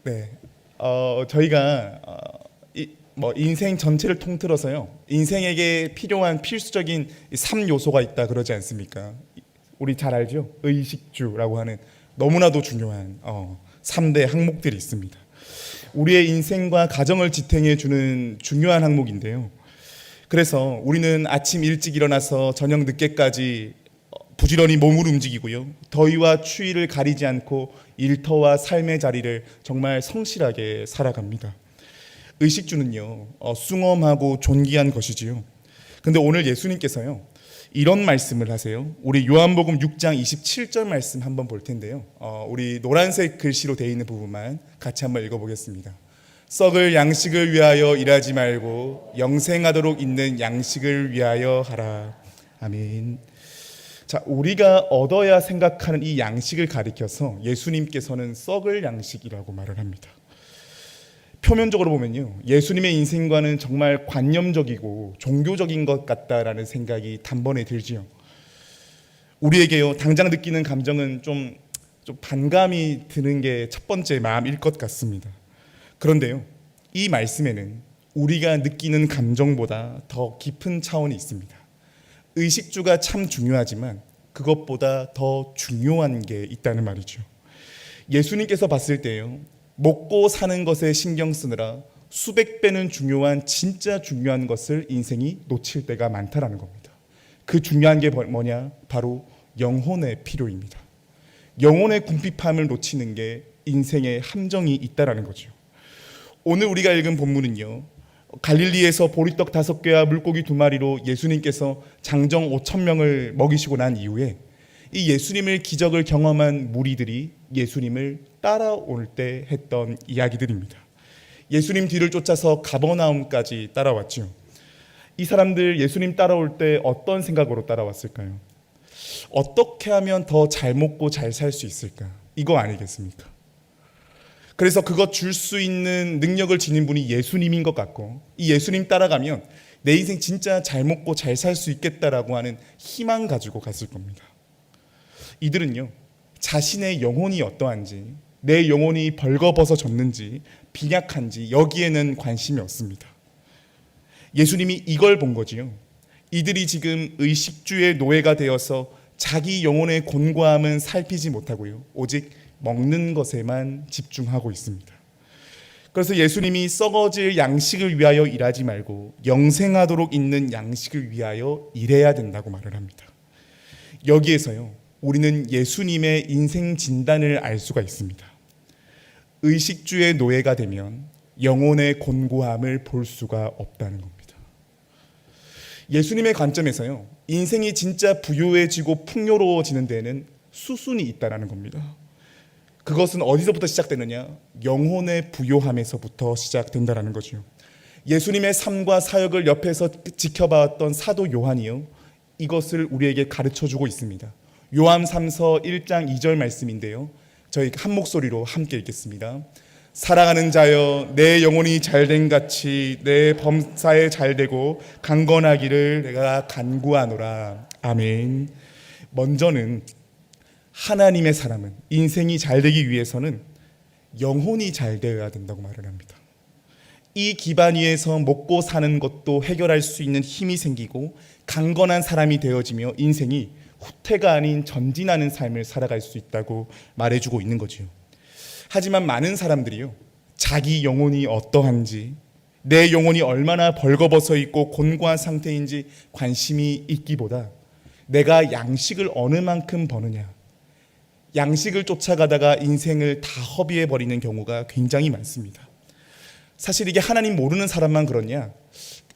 네, 저희가 인생 전체를 통틀어서요. 인생에게 필요한 필수적인 3요소가 있다 그러지 않습니까? 우리 잘 알죠? 의식주라고 하는 너무나도 중요한 3대 항목들이 있습니다. 우리의 인생과 가정을 지탱해 주는 중요한 항목인데요. 그래서 우리는 아침 일찍 일어나서 저녁 늦게까지 부지런히 몸을 움직이고요. 더위와 추위를 가리지 않고 일터와 삶의 자리를 정말 성실하게 살아갑니다. 의식주는요, 숭엄하고 존귀한 것이지요. 근데 오늘 예수님께서요, 이런 말씀을 하세요. 우리 요한복음 6장 27절 말씀 한번 볼 텐데요. 우리 노란색 글씨로 되어 있는 부분만 같이 한번 읽어보겠습니다. 썩을 양식을 위하여 일하지 말고 영생하도록 있는 양식을 위하여 하라. 아멘. 자, 우리가 얻어야 생각하는 이 양식을 가리켜서 예수님께서는 썩을 양식이라고 말을 합니다. 표면적으로 보면요, 예수님의 인생과는 정말 관념적이고 종교적인 것 같다라는 생각이 단번에 들지요. 우리에게요, 당장 느끼는 감정은 좀 반감이 드는 게 첫 번째 마음일 것 같습니다. 그런데요, 이 말씀에는 우리가 느끼는 감정보다 더 깊은 차원이 있습니다. 의식주가 참 중요하지만 그것보다 더 중요한 게 있다는 말이죠. 예수님께서 봤을 때요, 먹고 사는 것에 신경 쓰느라 수백 배는 중요한 진짜 중요한 것을 인생이 놓칠 때가 많다라는 겁니다. 그 중요한 게 뭐냐? 바로 영혼의 필요입니다. 영혼의 궁핍함을 놓치는 게 인생의 함정이 있다라는 거죠. 오늘 우리가 읽은 본문은요, 갈릴리에서 보리떡 5개와 물고기 2마리로 예수님께서 장정 5,000명을 먹이시고 난 이후에 이 예수님을 기적을 경험한 무리들이 예수님을 따라올 때 했던 이야기들입니다. 예수님 뒤를 쫓아서 가버나움까지 따라왔죠. 이 사람들 예수님 따라올 때 어떤 생각으로 따라왔을까요? 어떻게 하면 더 잘 먹고 잘 살 수 있을까? 이거 아니겠습니까? 그래서 그것 줄 수 있는 능력을 지닌 분이 예수님인 것 같고, 이 예수님 따라가면 내 인생 진짜 잘 먹고 잘 살 수 있겠다라고 하는 희망 가지고 갔을 겁니다. 이들은요, 자신의 영혼이 어떠한지, 내 영혼이 벌거벗어졌는지 빈약한지 여기에는 관심이 없습니다. 예수님이 이걸 본 거지요. 이들이 지금 의식주의 노예가 되어서 자기 영혼의 곤고함은 살피지 못하고요, 오직 먹는 것에만 집중하고 있습니다. 그래서 예수님이 썩어질 양식을 위하여 일하지 말고 영생하도록 있는 양식을 위하여 일해야 된다고 말을 합니다. 여기에서요, 우리는 예수님의 인생 진단을 알 수가 있습니다. 의식주의 노예가 되면 영혼의 곤고함을 볼 수가 없다는 겁니다. 예수님의 관점에서요, 인생이 진짜 부유해지고 풍요로워지는 데에는 수순이 있다는 겁니다. 그것은 어디서부터 시작되느냐? 영혼의 부요함에서부터 시작된다는 거죠. 예수님의 삶과 사역을 옆에서 지켜봤던 사도 요한이요, 이것을 우리에게 가르쳐주고 있습니다. 요한 3서 1장 2절 말씀인데요, 저희 한 목소리로 함께 읽겠습니다. 사랑하는 자여, 내 영혼이 잘된 같이 내 범사에 잘되고 강건하기를 내가 간구하노라. 아멘. 먼저는 하나님의 사람은, 인생이 잘되기 위해서는 영혼이 잘 되어야 된다고 말을 합니다. 이 기반 위에서 먹고 사는 것도 해결할 수 있는 힘이 생기고 강건한 사람이 되어지며 인생이 후퇴가 아닌 전진하는 삶을 살아갈 수 있다고 말해주고 있는 거지요. 하지만 많은 사람들이요, 자기 영혼이 어떠한지, 내 영혼이 얼마나 벌거벗어 있고 곤고한 상태인지 관심이 있기보다 내가 양식을 어느 만큼 버느냐, 양식을 쫓아가다가 인생을 다 허비해버리는 경우가 굉장히 많습니다. 사실 이게 하나님 모르는 사람만 그러냐?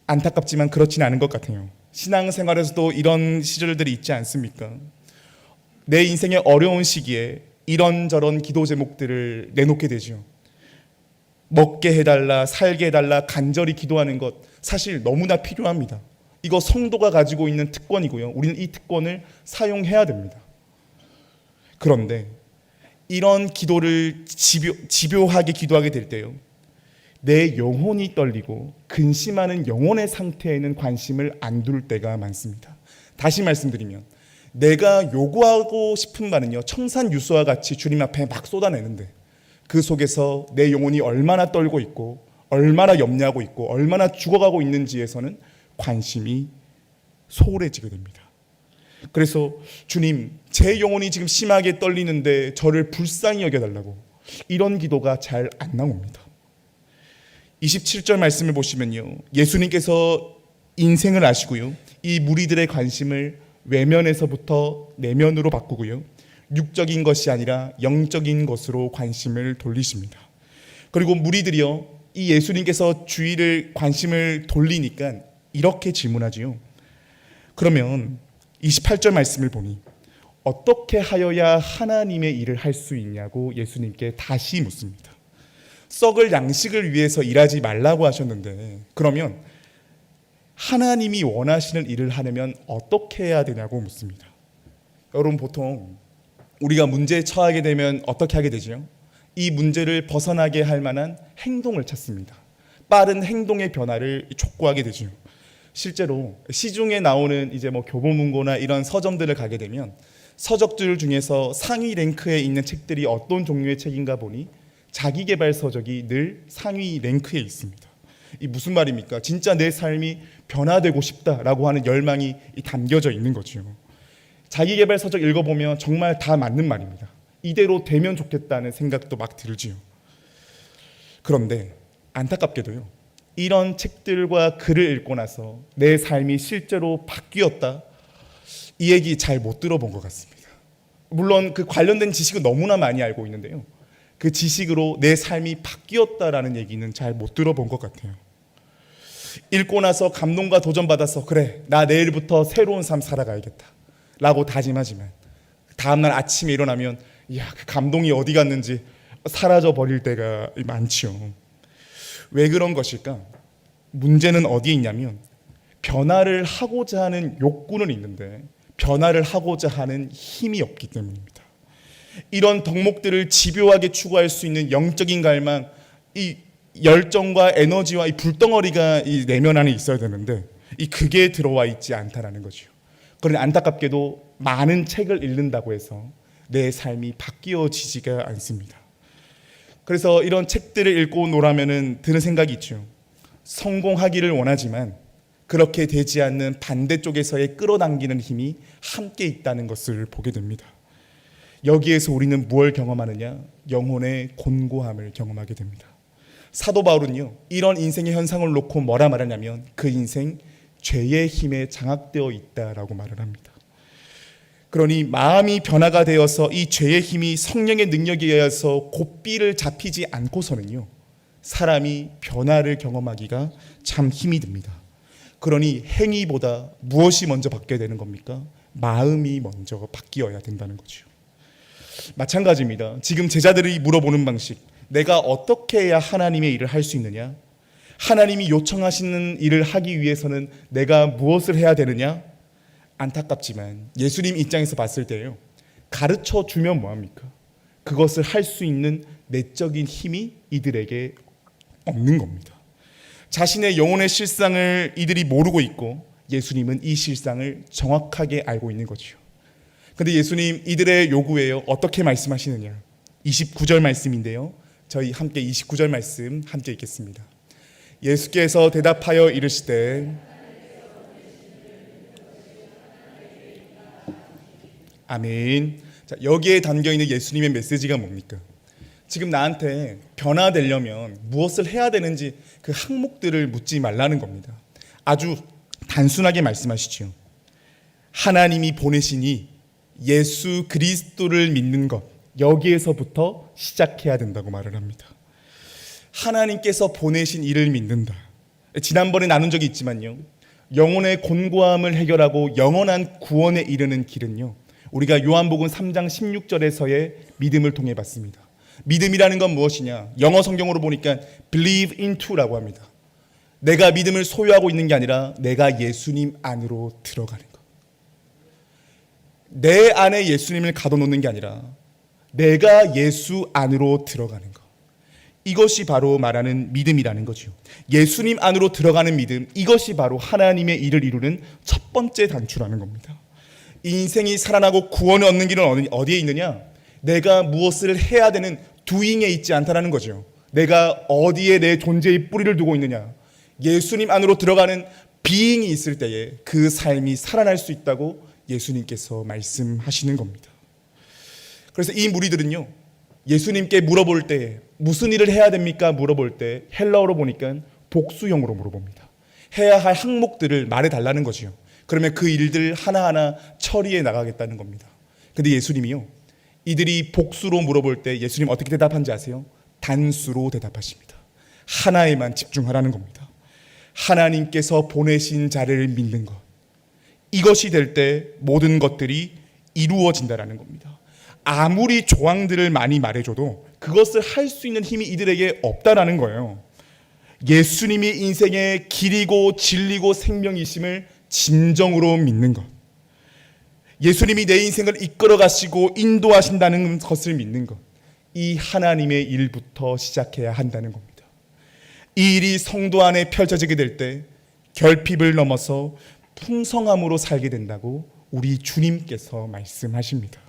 안타깝지만 그렇지는 않은 것 같아요. 신앙생활에서도 이런 시절들이 있지 않습니까? 내 인생의 어려운 시기에 이런저런 기도 제목들을 내놓게 되죠. 먹게 해달라, 살게 해달라 간절히 기도하는 것, 사실 너무나 필요합니다. 이거 성도가 가지고 있는 특권이고요, 우리는 이 특권을 사용해야 됩니다. 그런데 이런 기도를 집요하게 기도하게 될 때요, 내 영혼이 떨리고 근심하는 영혼의 상태에는 관심을 안 둘 때가 많습니다. 다시 말씀드리면, 내가 요구하고 싶은 말은요, 청산유수와 같이 주님 앞에 막 쏟아내는데 그 속에서 내 영혼이 얼마나 떨고 있고 얼마나 염려하고 있고 얼마나 죽어가고 있는지에서는 관심이 소홀해지게 됩니다. 그래서 주님, 제 영혼이 지금 심하게 떨리는데 저를 불쌍히 여겨달라고, 이런 기도가 잘 안 나옵니다. 27절 말씀을 보시면요, 예수님께서 인생을 아시고요, 이 무리들의 관심을 외면에서부터 내면으로 바꾸고요, 육적인 것이 아니라 영적인 것으로 관심을 돌리십니다. 그리고 무리들이요, 이 예수님께서 주의를 관심을 돌리니까 이렇게 질문하지요. 그러면 28절 말씀을 보니 어떻게 하여야 하나님의 일을 할 수 있냐고 예수님께 다시 묻습니다. 썩을 양식을 위해서 일하지 말라고 하셨는데 그러면 하나님이 원하시는 일을 하려면 어떻게 해야 되냐고 묻습니다. 여러분, 보통 우리가 문제에 처하게 되면 어떻게 하게 되죠? 이 문제를 벗어나게 할 만한 행동을 찾습니다. 빠른 행동의 변화를 촉구하게 되죠. 실제로 시중에 나오는 이제 교보문고나 이런 서점들을 가게 되면 서적들 중에서 상위 랭크에 있는 책들이 어떤 종류의 책인가 보니 자기계발 서적이 늘 상위 랭크에 있습니다. 이 무슨 말입니까? 진짜 내 삶이 변화되고 싶다라고 하는 열망이 담겨져 있는 거죠. 자기계발 서적 읽어보면 정말 다 맞는 말입니다. 이대로 되면 좋겠다는 생각도 막 들지요. 그런데 안타깝게도요, 이런 책들과 글을 읽고 나서 내 삶이 실제로 바뀌었다, 이 얘기 잘 못 들어본 것 같습니다. 물론 그 관련된 지식은 너무나 많이 알고 있는데요, 그 지식으로 내 삶이 바뀌었다라는 얘기는 잘 못 들어본 것 같아요. 읽고 나서 감동과 도전받아서 그래, 나 내일부터 새로운 삶 살아가야겠다 라고 다짐하지만 다음날 아침에 일어나면 그 감동이 어디 갔는지 사라져 버릴 때가 많지요. 왜 그런 것일까? 문제는 어디에 있냐면 변화를 하고자 하는 욕구는 있는데 변화를 하고자 하는 힘이 없기 때문입니다. 이런 덕목들을 집요하게 추구할 수 있는 영적인 갈망, 이 열정과 에너지와 이 불덩어리가 이 내면 안에 있어야 되는데 그게 들어와 있지 않다라는 거죠. 그런데 안타깝게도 많은 책을 읽는다고 해서 내 삶이 바뀌어지지가 않습니다. 그래서 이런 책들을 읽고 노라면은 드는 생각이 있죠. 성공하기를 원하지만 그렇게 되지 않는 반대쪽에서의 끌어당기는 힘이 함께 있다는 것을 보게 됩니다. 여기에서 우리는 무엇을 경험하느냐? 영혼의 곤고함을 경험하게 됩니다. 사도 바울은요, 이런 인생의 현상을 놓고 뭐라 말하냐면 그 인생 죄의 힘에 장악되어 있다라고 말을 합니다. 그러니 마음이 변화가 되어서 이 죄의 힘이 성령의 능력에 의해서 고삐를 잡히지 않고서는요, 사람이 변화를 경험하기가 참 힘이 듭니다. 그러니 행위보다 무엇이 먼저 바뀌어야 되는 겁니까? 마음이 먼저 바뀌어야 된다는 거죠. 마찬가지입니다. 지금 제자들이 물어보는 방식, 내가 어떻게 해야 하나님의 일을 할 수 있느냐? 하나님이 요청하시는 일을 하기 위해서는 내가 무엇을 해야 되느냐? 안타깝지만 예수님 입장에서 봤을 때요, 가르쳐 주면 뭐합니까? 그것을 할 수 있는 내적인 힘이 이들에게 없는 겁니다. 자신의 영혼의 실상을 이들이 모르고 있고 예수님은 이 실상을 정확하게 알고 있는 거죠. 그런데 예수님 이들의 요구에요, 어떻게 말씀하시느냐? 29절 말씀인데요, 저희 함께 29절 말씀 함께 읽겠습니다. 예수께서 대답하여 이르시되 아멘. 자, 여기에 담겨있는 예수님의 메시지가 뭡니까? 지금 나한테 변화되려면 무엇을 해야 되는지 그 항목들을 묻지 말라는 겁니다. 아주 단순하게 말씀하시죠. 하나님이 보내시니 예수 그리스도를 믿는 것, 여기에서부터 시작해야 된다고 말을 합니다. 하나님께서 보내신 이를 믿는다. 지난번에 나눈 적이 있지만요, 영혼의 곤고함을 해결하고 영원한 구원에 이르는 길은요, 우리가 요한복음 3장 16절에서의 믿음을 통해 봤습니다. 믿음이라는 건 무엇이냐? 영어 성경으로 보니까 believe into라고 합니다. 내가 믿음을 소유하고 있는 게 아니라 내가 예수님 안으로 들어가는 것. 내 안에 예수님을 가둬놓는 게 아니라 내가 예수 안으로 들어가는 것. 이것이 바로 말하는 믿음이라는 거죠. 예수님 안으로 들어가는 믿음, 이것이 바로 하나님의 일을 이루는 첫 번째 단추라는 겁니다. 인생이 살아나고 구원을 얻는 길은 어디에 있느냐? 내가 무엇을 해야 되는 doing에 있지 않다라는 거죠. 내가 어디에 내 존재의 뿌리를 두고 있느냐. 예수님 안으로 들어가는 being이 있을 때에 그 삶이 살아날 수 있다고 예수님께서 말씀하시는 겁니다. 그래서 이 무리들은요, 예수님께 물어볼 때 무슨 일을 해야 됩니까? 물어볼 때 헬라어로 보니까 복수형으로 물어봅니다. 해야 할 항목들을 말해달라는 거지요. 그러면 그 일들 하나하나 처리해 나가겠다는 겁니다. 근데 예수님이요, 이들이 복수로 물어볼 때 예수님 어떻게 대답한지 아세요? 단수로 대답하십니다. 하나에만 집중하라는 겁니다. 하나님께서 보내신 자를 믿는 것, 이것이 될 때 모든 것들이 이루어진다라는 겁니다. 아무리 조항들을 많이 말해줘도 그것을 할 수 있는 힘이 이들에게 없다라는 거예요. 예수님이 인생의 길이고 진리고 생명이심을 진정으로 믿는 것, 예수님이 내 인생을 이끌어 가시고 인도하신다는 것을 믿는 것, 이 하나님의 일부터 시작해야 한다는 겁니다. 이 일이 성도 안에 펼쳐지게 될 때 결핍을 넘어서 풍성함으로 살게 된다고 우리 주님께서 말씀하십니다.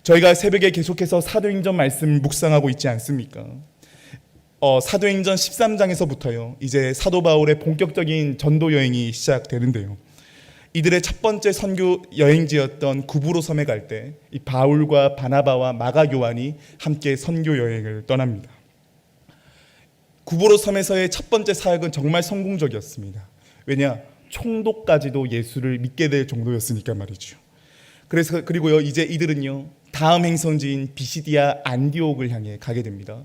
저희가 새벽에 계속해서 사도행전 말씀 묵상하고 있지 않습니까? 사도행전 13장에서부터요, 이제 사도 바울의 본격적인 전도 여행이 시작되는데요, 이들의 첫 번째 선교 여행지였던 구브로 섬에 갈 때 이 바울과 바나바와 마가 요한이 함께 선교 여행을 떠납니다. 구브로 섬에서의 첫 번째 사역은 정말 성공적이었습니다. 왜냐? 총독까지도 예수를 믿게 될 정도였으니까 말이죠. 그리고요, 이제 이들은요, 다음 행선지인 비시디아 안디옥을 향해 가게 됩니다.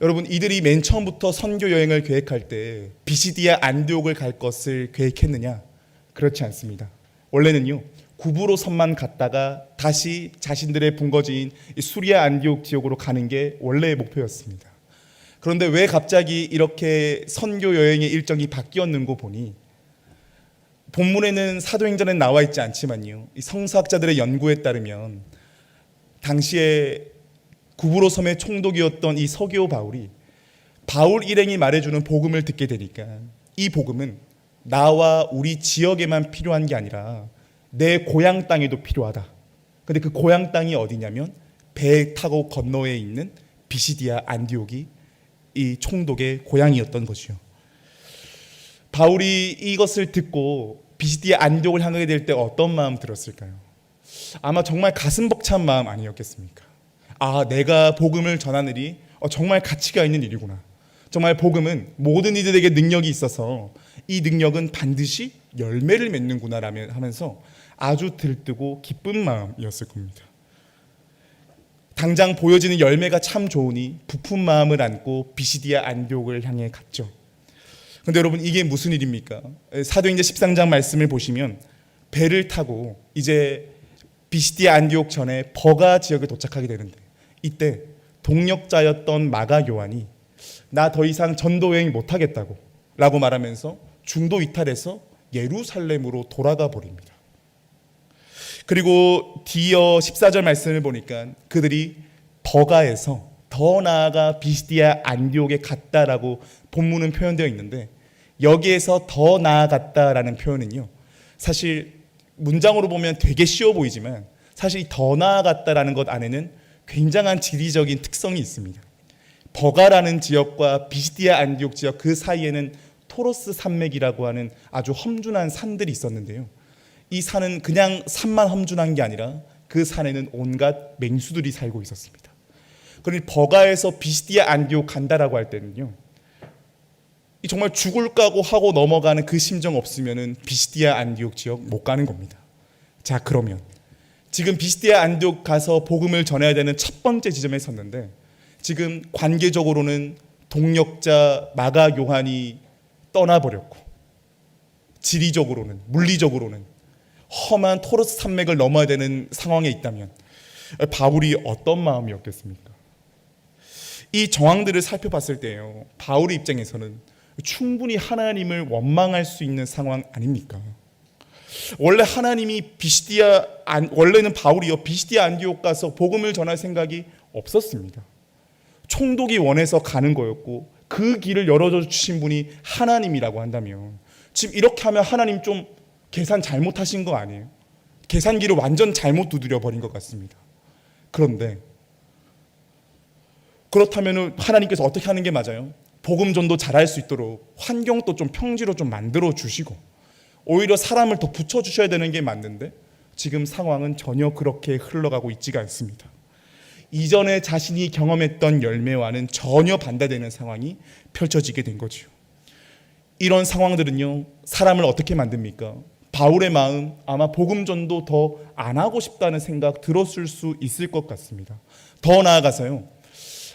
여러분, 이들이 맨 처음부터 선교 여행을 계획할 때 비시디아 안디옥을 갈 것을 계획했느냐? 그렇지 않습니다. 원래는요, 구브로 섬만 갔다가 다시 자신들의 본거지인 수리아 안디옥 지역으로 가는 게 원래의 목표였습니다. 그런데 왜 갑자기 이렇게 선교 여행의 일정이 바뀌었는고 보니, 본문에는 사도행전에 나와 있지 않지만요, 이 성서학자들의 연구에 따르면 당시에 구브로 섬의 총독이었던 이 서기오 바울이 바울 일행이 말해주는 복음을 듣게 되니까 이 복음은 나와 우리 지역에만 필요한 게 아니라 내 고향 땅에도 필요하다. 근데 그 고향 땅이 어디냐면 배 타고 건너에 있는 비시디아 안디옥이 이 총독의 고향이었던 것이요. 바울이 이것을 듣고 비시디아 안디옥을 향하게 될 때 어떤 마음 들었을까요? 아마 정말 가슴 벅찬 마음 아니었겠습니까? 아, 내가 복음을 전하느니 정말 가치가 있는 일이구나. 정말 복음은 모든 이들에게 능력이 있어서 이 능력은 반드시 열매를 맺는구나 하면서 아주 들뜨고 기쁜 마음이었을 겁니다. 당장 보여지는 열매가 참 좋으니 부푼 마음을 안고 비시디아 안디옥을 향해 갔죠. 그런데 여러분, 이게 무슨 일입니까? 사도행전 13장 말씀을 보시면 배를 타고 이제 비시디아 안디옥 전에 버가 지역에 도착하게 되는데, 이때 동역자였던 마가 요한이 나 더 이상 전도 여행 못하겠다고 라고 말하면서 중도 이탈해서 예루살렘으로 돌아가 버립니다. 그리고 뒤이어 14절 말씀을 보니까 그들이 버가에서 더 나아가 비시디아 안디옥에 갔다라고 본문은 표현되어 있는데, 여기에서 더 나아갔다라는 표현은요, 사실 문장으로 보면 되게 쉬워 보이지만 사실 이 더 나아갔다라는 것 안에는 굉장한 지리적인 특성이 있습니다. 버가라는 지역과 비시디아 안디옥 지역 그 사이에는 토로스 산맥이라고 하는 아주 험준한 산들이 있었는데요, 이 산은 그냥 산만 험준한 게 아니라 그 산에는 온갖 맹수들이 살고 있었습니다. 그러니 버가에서 비시디아 안디옥 간다라고 할 때는요, 정말 죽을 까고 하고 넘어가는 그 심정 없으면은 비시디아 안디옥 지역 못 가는 겁니다. 자, 그러면 지금 비시디아 안디옥 가서 복음을 전해야 되는 첫 번째 지점에 섰는데, 지금 관계적으로는 동역자 마가 요한이 떠나버렸고, 지리적으로는, 물리적으로는 험한 토로스 산맥을 넘어야 되는 상황에 있다면 바울이 어떤 마음이었겠습니까? 이 정황들을 살펴봤을 때요, 바울의 입장에서는 충분히 하나님을 원망할 수 있는 상황 아닙니까? 원래 하나님이 원래는 바울이요 비시디아 안디옥 가서 복음을 전할 생각이 없었습니다. 총독이 원해서 가는 거였고 그 길을 열어줘 주신 분이 하나님이라고 한다면, 지금 이렇게 하면 하나님 좀 계산 잘못하신 거 아니에요? 계산기를 완전 잘못 두드려 버린 것 같습니다. 그런데 그렇다면 하나님께서 어떻게 하는 게 맞아요? 복음 전도 잘할 수 있도록 환경도 좀 평지로 좀 만들어 주시고 오히려 사람을 더 붙여 주셔야 되는 게 맞는데 지금 상황은 전혀 그렇게 흘러가고 있지가 않습니다. 이전에 자신이 경험했던 열매와는 전혀 반대되는 상황이 펼쳐지게 된 거죠. 이런 상황들은요, 사람을 어떻게 만듭니까? 바울의 마음, 아마 복음 전도 더 안 하고 싶다는 생각 들었을 수 있을 것 같습니다. 더 나아가서요,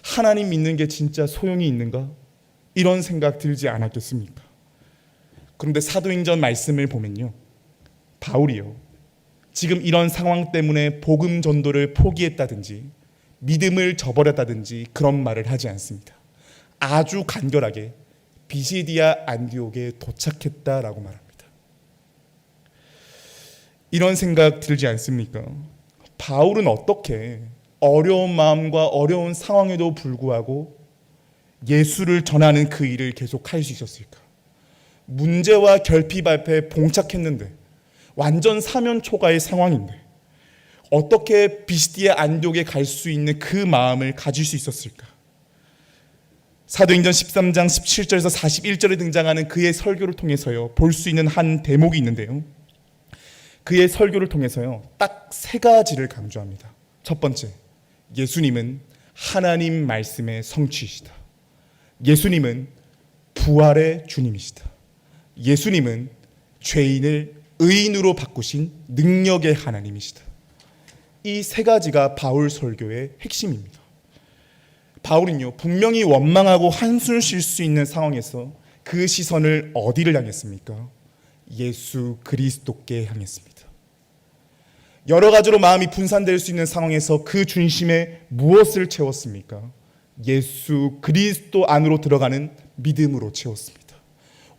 하나님 믿는 게 진짜 소용이 있는가? 이런 생각 들지 않았겠습니까? 그런데 사도행전 말씀을 보면요, 바울이요, 지금 이런 상황 때문에 복음 전도를 포기했다든지 믿음을 저버렸다든지 그런 말을 하지 않습니다. 아주 간결하게 비시디아 안디옥에 도착했다라고 말합니다. 이런 생각 들지 않습니까? 바울은 어떻게 어려운 마음과 어려운 상황에도 불구하고 예수를 전하는 그 일을 계속 할 수 있었을까? 문제와 결핍 앞에 봉착했는데 완전 사면 초가의 상황인데 어떻게 비시디아 안디옥에 갈 수 있는 그 마음을 가질 수 있었을까? 사도행전 13장 17절에서 41절에 등장하는 그의 설교를 통해서요, 볼 수 있는 한 대목이 있는데요, 그의 설교를 통해서요, 딱 세 가지를 강조합니다. 첫 번째, 예수님은 하나님 말씀의 성취이시다. 예수님은 부활의 주님이시다. 예수님은 죄인을 의인으로 바꾸신 능력의 하나님이시다. 이 세 가지가 바울 설교의 핵심입니다. 바울은요, 분명히 원망하고 한숨 쉴 수 있는 상황에서 그 시선을 어디를 향했습니까? 예수 그리스도께 향했습니다. 여러 가지로 마음이 분산될 수 있는 상황에서 그 중심에 무엇을 채웠습니까? 예수 그리스도 안으로 들어가는 믿음으로 채웠습니다.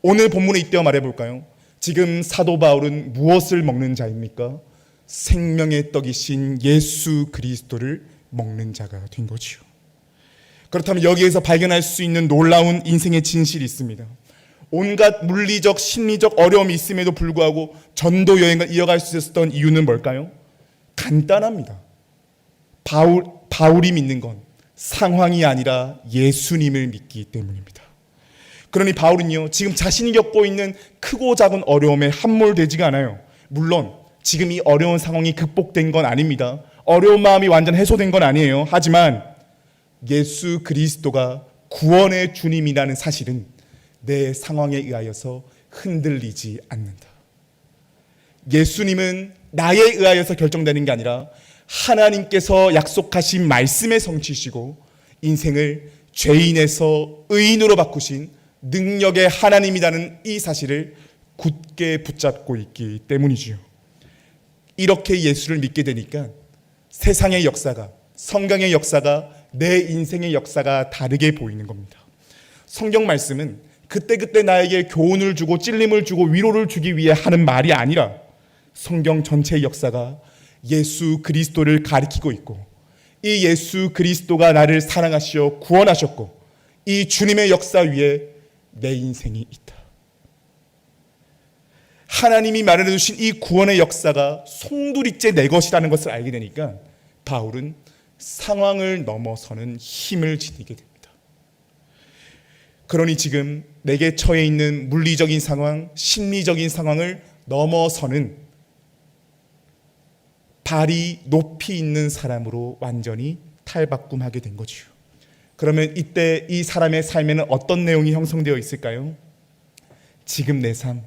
오늘 본문에 이때어 말해볼까요? 지금 사도 바울은 무엇을 먹는 자입니까? 생명의 떡이신 예수 그리스도를 먹는 자가 된 거지요. 그렇다면 여기에서 발견할 수 있는 놀라운 인생의 진실이 있습니다. 온갖 물리적, 심리적 어려움이 있음에도 불구하고 전도 여행을 이어갈 수 있었던 이유는 뭘까요? 간단합니다. 바울이 믿는 건 상황이 아니라 예수님을 믿기 때문입니다. 그러니 바울은요, 지금 자신이 겪고 있는 크고 작은 어려움에 함몰되지가 않아요. 물론 지금 이 어려운 상황이 극복된 건 아닙니다. 어려운 마음이 완전 해소된 건 아니에요. 하지만 예수 그리스도가 구원의 주님이라는 사실은 내 상황에 의하여서 흔들리지 않는다. 예수님은 나에 의하여서 결정되는 게 아니라 하나님께서 약속하신 말씀의 성취시고 인생을 죄인에서 의인으로 바꾸신 능력의 하나님이라는 이 사실을 굳게 붙잡고 있기 때문이지요. 이렇게 예수를 믿게 되니까 세상의 역사가, 성경의 역사가, 내 인생의 역사가 다르게 보이는 겁니다. 성경 말씀은 그때그때 나에게 교훈을 주고 찔림을 주고 위로를 주기 위해 하는 말이 아니라 성경 전체의 역사가 예수 그리스도를 가리키고 있고 이 예수 그리스도가 나를 사랑하시어 구원하셨고 이 주님의 역사 위에 내 인생이 있다. 하나님이 마련해 주신 이 구원의 역사가 송두리째 내 것이라는 것을 알게 되니까 바울은 상황을 넘어서는 힘을 지니게 됩니다. 그러니 지금 내게 처해 있는 물리적인 상황, 심리적인 상황을 넘어서는 발이 높이 있는 사람으로 완전히 탈바꿈하게 된 거죠. 그러면 이때 이 사람의 삶에는 어떤 내용이 형성되어 있을까요? 지금 내 삶,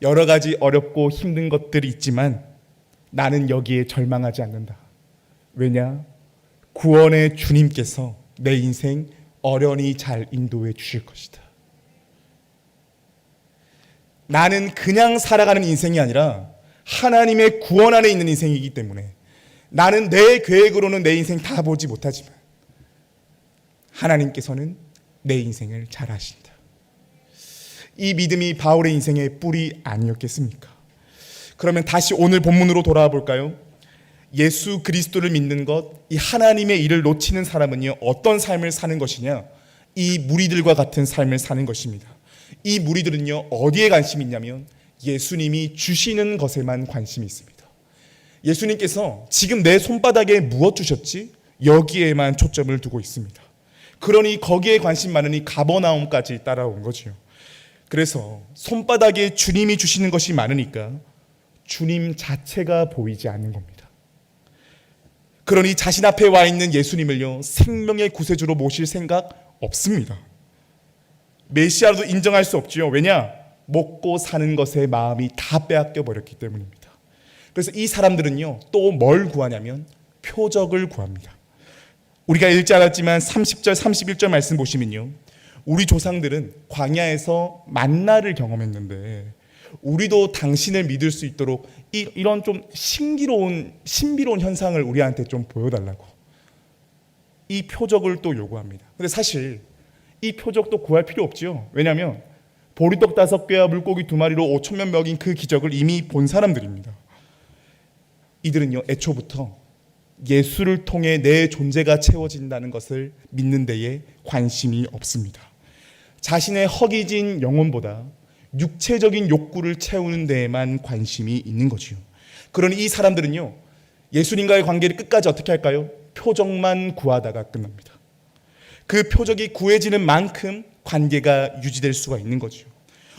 여러 가지 어렵고 힘든 것들이 있지만 나는 여기에 절망하지 않는다. 왜냐? 구원의 주님께서 내 인생 어련히 잘 인도해 주실 것이다. 나는 그냥 살아가는 인생이 아니라 하나님의 구원 안에 있는 인생이기 때문에 나는 내 계획으로는 내 인생 다 보지 못하지만 하나님께서는 내 인생을 잘 아신다. 이 믿음이 바울의 인생의 뿔이 아니었겠습니까? 그러면 다시 오늘 본문으로 돌아와 볼까요? 예수 그리스도를 믿는 것, 이 하나님의 일을 놓치는 사람은요, 어떤 삶을 사는 것이냐? 이 무리들과 같은 삶을 사는 것입니다. 이 무리들은요, 어디에 관심이 있냐면 예수님이 주시는 것에만 관심이 있습니다. 예수님께서 지금 내 손바닥에 무엇 주셨지? 여기에만 초점을 두고 있습니다. 그러니 거기에 관심 많으니 가버나움까지 따라온 거지요. 그래서 손바닥에 주님이 주시는 것이 많으니까 주님 자체가 보이지 않는 겁니다. 그러니 자신 앞에 와 있는 예수님을요, 생명의 구세주로 모실 생각 없습니다. 메시아로도 인정할 수 없지요. 왜냐? 먹고 사는 것에 마음이 다 빼앗겨 버렸기 때문입니다. 그래서 이 사람들은요, 또 뭘 구하냐면 표적을 구합니다. 우리가 읽지 않았지만 30절 31절 말씀 보시면요, 우리 조상들은 광야에서 만나를 경험했는데 우리도 당신을 믿을 수 있도록 이런 좀 신비로운 현상을 우리한테 좀 보여달라고 이 표적을 또 요구합니다. 근데 사실 이 표적도 구할 필요 없지요. 왜냐하면 보리떡 5개와 물고기 2마리로 5,000명 먹인 그 기적을 이미 본 사람들입니다. 이들은요, 애초부터 예수를 통해 내 존재가 채워진다는 것을 믿는 데에 관심이 없습니다. 자신의 허기진 영혼보다 육체적인 욕구를 채우는 데에만 관심이 있는 거지요. 그러니 이 사람들은요, 예수님과의 관계를 끝까지 어떻게 할까요? 표적만 구하다가 끝납니다. 그 표적이 구해지는 만큼 관계가 유지될 수가 있는 거죠.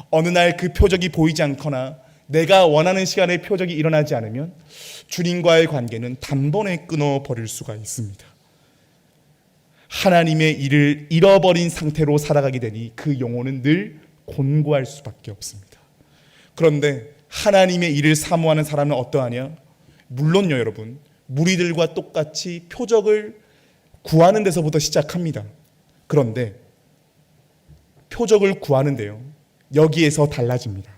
어느 날 그 표적이 보이지 않거나 내가 원하는 시간에 표적이 일어나지 않으면 주님과의 관계는 단번에 끊어버릴 수가 있습니다. 하나님의 일을 잃어버린 상태로 살아가게 되니 그 영혼은 늘 곤고할 수밖에 없습니다. 그런데 하나님의 일을 사모하는 사람은 어떠하냐? 물론요, 여러분, 무리들과 똑같이 표적을 구하는 데서부터 시작합니다. 그런데 표적을 구하는데요, 여기에서 달라집니다.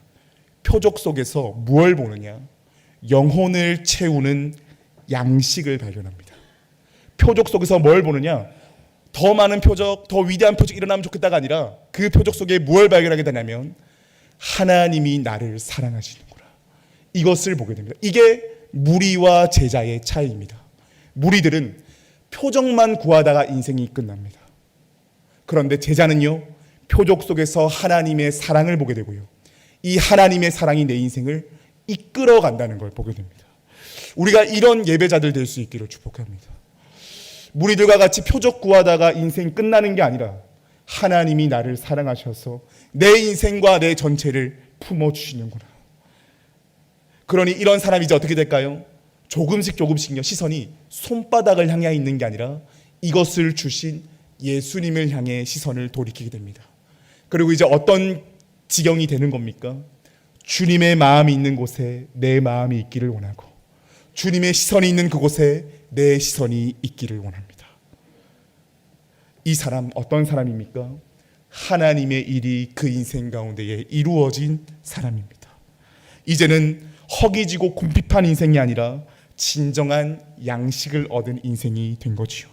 표적 속에서 무엇을 보느냐? 영혼을 채우는 양식을 발견합니다. 표적 속에서 뭘 보느냐? 더 많은 표적, 더 위대한 표적이 일어나면 좋겠다가 아니라 그 표적 속에 무엇을 발견하게 되냐면 하나님이 나를 사랑하시는구나, 이것을 보게 됩니다. 이게 무리와 제자의 차이입니다. 무리들은 표적만 구하다가 인생이 끝납니다. 그런데 제자는요, 표적 속에서 하나님의 사랑을 보게 되고요, 이 하나님의 사랑이 내 인생을 이끌어 간다는 걸 보게 됩니다. 우리가 이런 예배자들 될 수 있기를 축복합니다. 무리들과 같이 표적 구하다가 인생 끝나는 게 아니라 하나님이 나를 사랑하셔서 내 인생과 내 전체를 품어주시는구나. 그러니 이런 사람이 이제 어떻게 될까요? 조금씩요, 시선이 손바닥을 향해 있는 게 아니라 이것을 주신 예수님을 향해 시선을 돌이키게 됩니다. 그리고 이제 어떤 지경이 되는 겁니까? 주님의 마음이 있는 곳에 내 마음이 있기를 원하고 주님의 시선이 있는 그곳에 내 시선이 있기를 원합니다. 이 사람 어떤 사람입니까? 하나님의 일이 그 인생 가운데에 이루어진 사람입니다. 이제는 허기지고 궁핍한 인생이 아니라 진정한 양식을 얻은 인생이 된 거지요.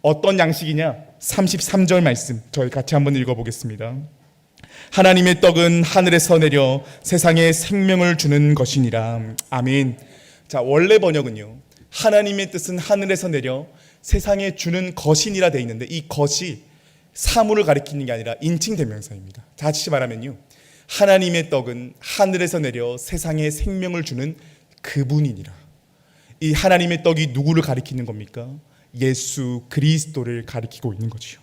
어떤 양식이냐? 33절 말씀 저희 같이 한번 읽어보겠습니다. 하나님의 떡은 하늘에서 내려 세상에 생명을 주는 것이니라. 아멘. 자, 원래 번역은요, 하나님의 뜻은 하늘에서 내려 세상에 주는 것이니라 되어 있는데 이 것이 사물을 가리키는 게 아니라 인칭 대명사입니다. 다시 말하면요, 하나님의 떡은 하늘에서 내려 세상에 생명을 주는 그분이니라. 이 하나님의 떡이 누구를 가리키는 겁니까? 예수 그리스도를 가리키고 있는 거지요.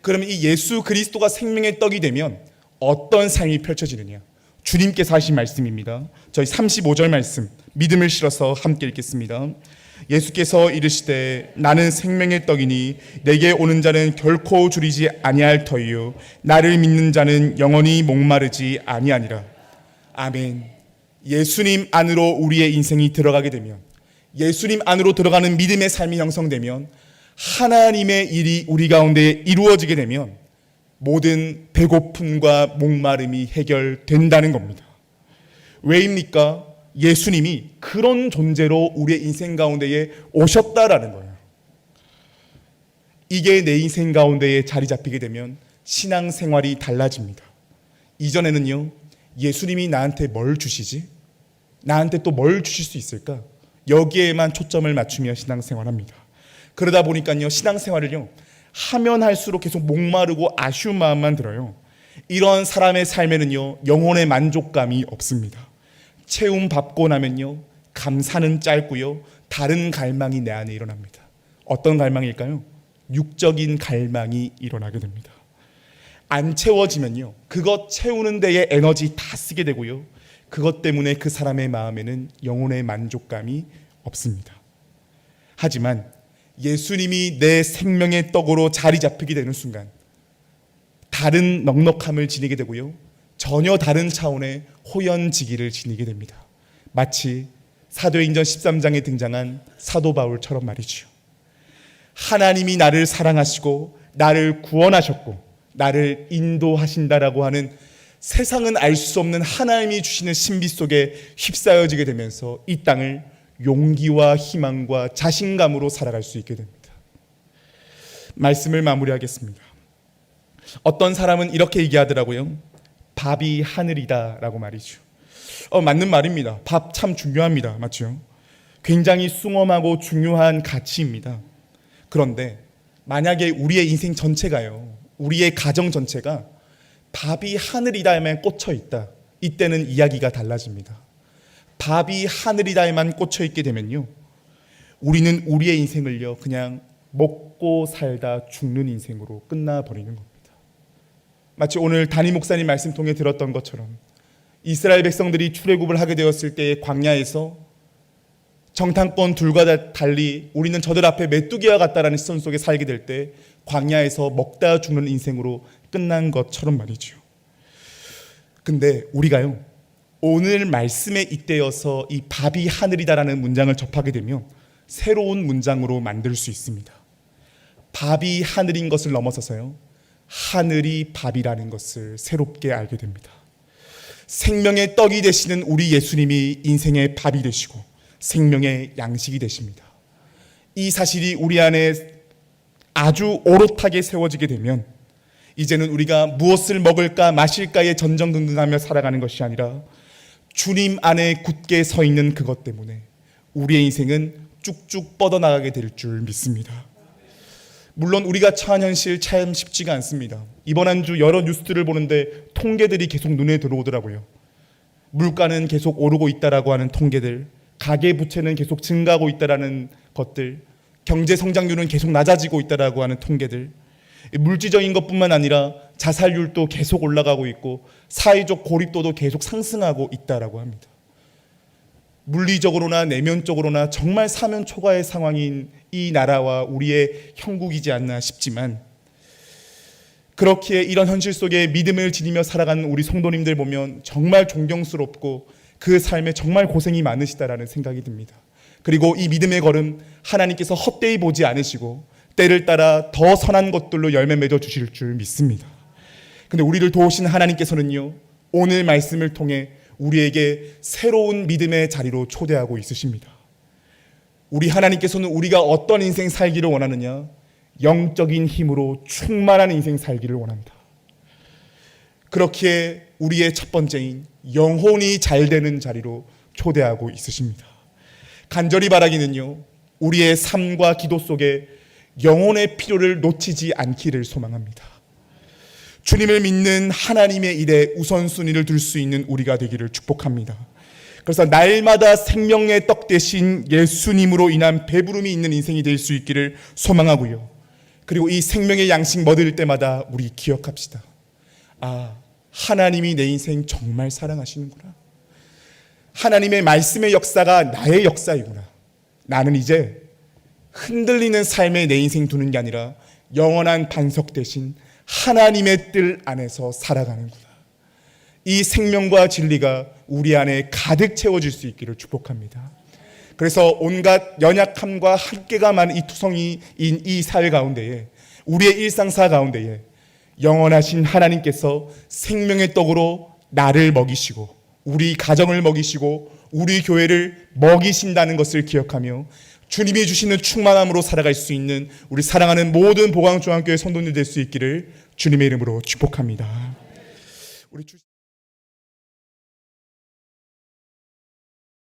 그러면 이 예수 그리스도가 생명의 떡이 되면 어떤 삶이 펼쳐지느냐? 주님께서 하신 말씀입니다. 저희 35절 말씀 믿음을 실어서 함께 읽겠습니다. 예수께서 이르시되 나는 생명의 떡이니 내게 오는 자는 결코 줄이지 아니할 터이요 나를 믿는 자는 영원히 목마르지 아니하니라. 아멘. 예수님 안으로 우리의 인생이 들어가게 되면, 예수님 안으로 들어가는 믿음의 삶이 형성되면, 하나님의 일이 우리 가운데 이루어지게 되면 모든 배고픔과 목마름이 해결된다는 겁니다. 왜입니까? 예수님이 그런 존재로 우리의 인생 가운데에 오셨다라는 거예요. 이게 내 인생 가운데에 자리 잡히게 되면 신앙생활이 달라집니다. 이전에는요, 예수님이 나한테 뭘 주시지? 나한테 또 뭘 주실 수 있을까? 여기에만 초점을 맞추며 신앙생활합니다. 그러다 보니까요, 신앙생활을요 하면 할수록 계속 목마르고 아쉬운 마음만 들어요. 이런 사람의 삶에는요 영혼의 만족감이 없습니다. 채움 받고 나면요 감사는 짧고요 다른 갈망이 내 안에 일어납니다. 어떤 갈망일까요? 육적인 갈망이 일어나게 됩니다. 안 채워지면요, 그것 채우는 데에 에너지 다 쓰게 되고요, 그것 때문에 그 사람의 마음에는 영혼의 만족감이 없습니다. 하지만 예수님이 내 생명의 떡으로 자리 잡히게 되는 순간 다른 넉넉함을 지니게 되고요, 전혀 다른 차원의 호연지기를 지니게 됩니다. 마치 사도행전 13장에 등장한 사도 바울처럼 말이죠. 하나님이 나를 사랑하시고 나를 구원하셨고 나를 인도하신다라고 하는 세상은 알 수 없는 하나님이 주시는 신비 속에 휩싸여지게 되면서 이 땅을 용기와 희망과 자신감으로 살아갈 수 있게 됩니다. 말씀을 마무리하겠습니다. 어떤 사람은 이렇게 얘기하더라고요. 밥이 하늘이다 라고 말이죠. 맞는 말입니다. 밥 참 중요합니다. 맞죠? 굉장히 숭엄하고 중요한 가치입니다. 그런데 만약에 우리의 인생 전체가요, 우리의 가정 전체가 밥이 하늘이다에만 꽂혀 있다, 이때는 이야기가 달라집니다. 밥이 하늘이다에만 꽂혀 있게 되면요, 우리는 우리의 인생을요 그냥 먹고 살다 죽는 인생으로 끝나버리는 겁니다. 마치 오늘 담임 목사님 말씀 통해 들었던 것처럼 이스라엘 백성들이 출애굽을 하게 되었을 때의 광야에서 정탐권 둘과 달리 우리는 저들 앞에 메뚜기와 같다라는 시선 속에 살게 될 때 광야에서 먹다 죽는 인생으로 끝난 것처럼 말이죠. 근데 우리가요, 오늘 말씀에 잇대어서 이 밥이 하늘이다라는 문장을 접하게 되면 새로운 문장으로 만들 수 있습니다. 밥이 하늘인 것을 넘어서서요, 하늘이 밥이라는 것을 새롭게 알게 됩니다. 생명의 떡이 되시는 우리 예수님이 인생의 밥이 되시고 생명의 양식이 되십니다. 이 사실이 우리 안에 아주 오롯하게 세워지게 되면 이제는 우리가 무엇을 먹을까 마실까에 전전긍긍하며 살아가는 것이 아니라 주님 안에 굳게 서 있는 그것 때문에 우리의 인생은 쭉쭉 뻗어나가게 될 줄 믿습니다. 물론 우리가 처한 현실 참 쉽지가 않습니다. 이번 한 주 여러 뉴스들을 보는데 통계들이 계속 눈에 들어오더라고요. 물가는 계속 오르고 있다라고 하는 통계들, 가계부채는 계속 증가하고 있다라는 것들, 경제 성장률은 계속 낮아지고 있다라고 하는 통계들, 물질적인 것뿐만 아니라 자살률도 계속 올라가고 있고 사회적 고립도도 계속 상승하고 있다라고 합니다. 물리적으로나 내면적으로나 정말 사면 초과의 상황인 이 나라와 우리의 형국이지 않나 싶지만, 그렇기에 이런 현실 속에 믿음을 지니며 살아가는 우리 성도님들 보면 정말 존경스럽고 그 삶에 정말 고생이 많으시다라는 생각이 듭니다. 그리고 이 믿음의 걸음 하나님께서 헛되이 보지 않으시고 때를 따라 더 선한 것들로 열매 맺어 주실 줄 믿습니다. 근데 우리를 도우신 하나님께서는요, 오늘 말씀을 통해 우리에게 새로운 믿음의 자리로 초대하고 있으십니다. 우리 하나님께서는 우리가 어떤 인생 살기를 원하느냐? 영적인 힘으로 충만한 인생 살기를 원한다. 그렇기에 우리의 첫 번째인 영혼이 잘 되는 자리로 초대하고 있으십니다. 간절히 바라기는요, 우리의 삶과 기도 속에 영혼의 필요를 놓치지 않기를 소망합니다. 주님을 믿는 하나님의 일에 우선순위를 둘 수 있는 우리가 되기를 축복합니다. 그래서 날마다 생명의 떡 대신 예수님으로 인한 배부름이 있는 인생이 될 수 있기를 소망하고요. 그리고 이 생명의 양식 먹을 때마다 우리 기억합시다. 하나님이 내 인생 정말 사랑하시는구나. 하나님의 말씀의 역사가 나의 역사이구나. 나는 이제 흔들리는 삶에 내 인생 두는 게 아니라 영원한 반석 대신 하나님의 뜰 안에서 살아가는구나. 이 생명과 진리가 우리 안에 가득 채워질 수 있기를 축복합니다. 그래서 온갖 연약함과 한계가 많은 이 투성이인 이 사회 가운데에, 우리의 일상사 가운데에 영원하신 하나님께서 생명의 떡으로 나를 먹이시고 우리 가정을 먹이시고 우리 교회를 먹이신다는 것을 기억하며 주님이 주시는 충만함으로 살아갈 수 있는 우리 사랑하는 모든 보광중앙교회 성도님들 될 수 있기를 주님의 이름으로 축복합니다. 우리